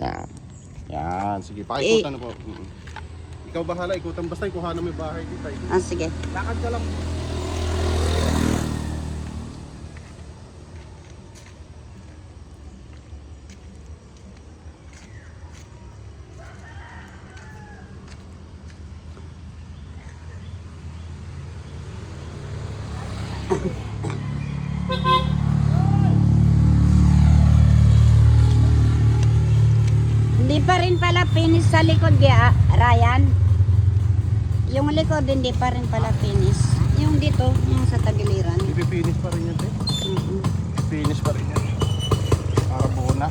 Yan. Yan. Sige, pakikutan na po. Ikaw bahala, ikutan. Basta ikuha na may bahay dito. Sige. Lakad ka lang. Hindi pa rin pala finish sa likod, Ryan. Yung likod hindi pa rin pala finish. Yung dito, yung sa tagiliran. Ipipinish pa rin yan, te. Finish pa rin yan. Para buo na.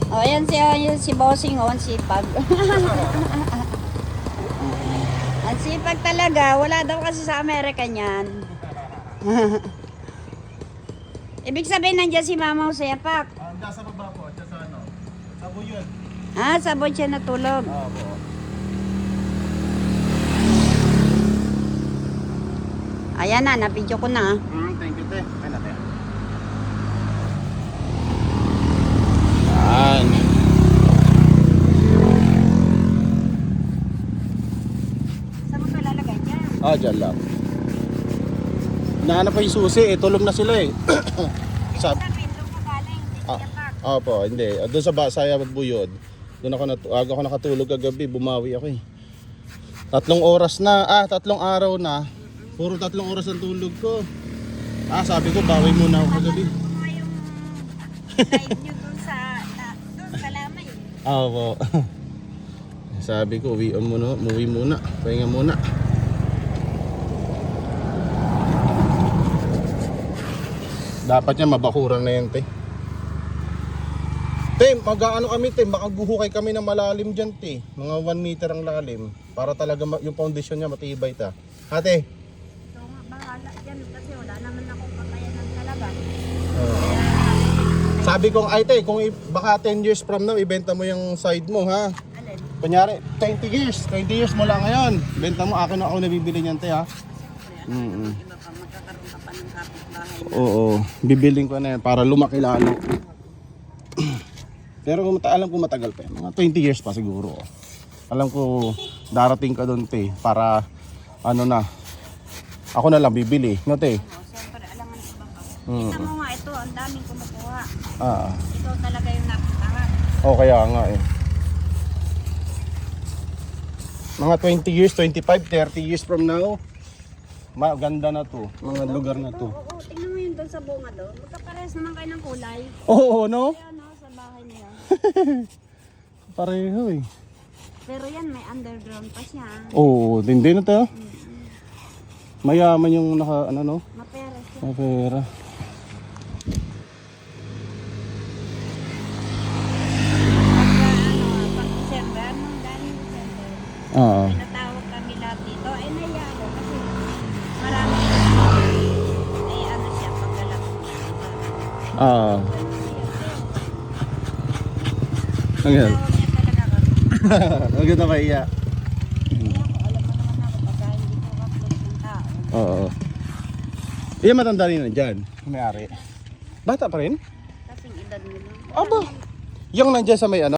O, yan si Bossing, o, ang sipag. Ang sipag talaga. Wala daw kasi sa Amerika niyan. Ibig sabihin nandiyan si Mama o sa Yapak. Andiyan sa baba po, andiyan sa ano. Sa buyon. Sabon siya natulog. Po. Ayan na, na-video ko na. Thank you, te. Ay, natin. Yan. Saan mo pa lalagay dyan? Dyan lang. Nahanap pa yung susi, tulog na sila eh. Sa pindong mo galing, hindi sa Yapak. Opo, hindi. Doon sa Basaya Buyod. Doon ako nakatulog kagabi, bumawi ako eh. 3 oras na, 3 araw na. Puro 3 oras ang tulog ko. Sabi ko, bawi muna ako kagabi. Ano mo yung live nyo doon sa Lamay? Opo. Sabi ko, umuwi muna. Pahinga muna. Dapat niya mabakuran na yan, te. Te, mag-ano kami, te. Makaguhukay kami ng malalim dyan, te. Mga 1 meter ang lalim. Para talaga yung foundation niya matibay ta. Ate. So, bahala dyan kasi wala naman akong kakayan ng kalaban. Sabi ko, ay te, kung baka 10 years from now, ibenta mo yung side mo, ha? Alin? Kunyari, 20 years mo lang ngayon. Benta mo, akin ako nabibili niyan, te, ha? Iba pa, magkakaroon ka pa ng kapitbahay na. Oo, bibiling ko na yan para lumaki lalo. Pero alam ko matagal pa yan. Mga 20 years pa siguro. Alam ko darating ka doon, te, para ano na. Ako na lang bibili, no, te? Siyempre, alam mo na iba pa. Kita mo nga ito, ang daming kumukuha. Ah. Ikaw talaga yung napuntahan. Kaya nga eh. Mga 20 years, 25, 30 years from now, maganda na to. Mga lugar na to. Oo, tingnan mo yun doon sa bunga doon. Magkapares naman kayo ng kulay. Oo, no? Kaya no, sa bahay niya. Pareho eh. Pero yan, may underground pa siya. Oo, hindi na to. Mayaman yung naka, ano no? Maperes siya. Mapera. Pag December, nung daling December, Oo. natawag kami lahat dito. Ay, naiya ako kasi marami ay ano siya, paggalap. Ang yan. Tawag niya talaga kami. Ang ganda ba iya? Alam mo naman ako pagka hindi ko kaklot ng tao. Oo. Iya, matanda rin na dyan. May-ari. Bata pa rin? Kasing edad mo lang. Aba! Yung nandyan sa may ano?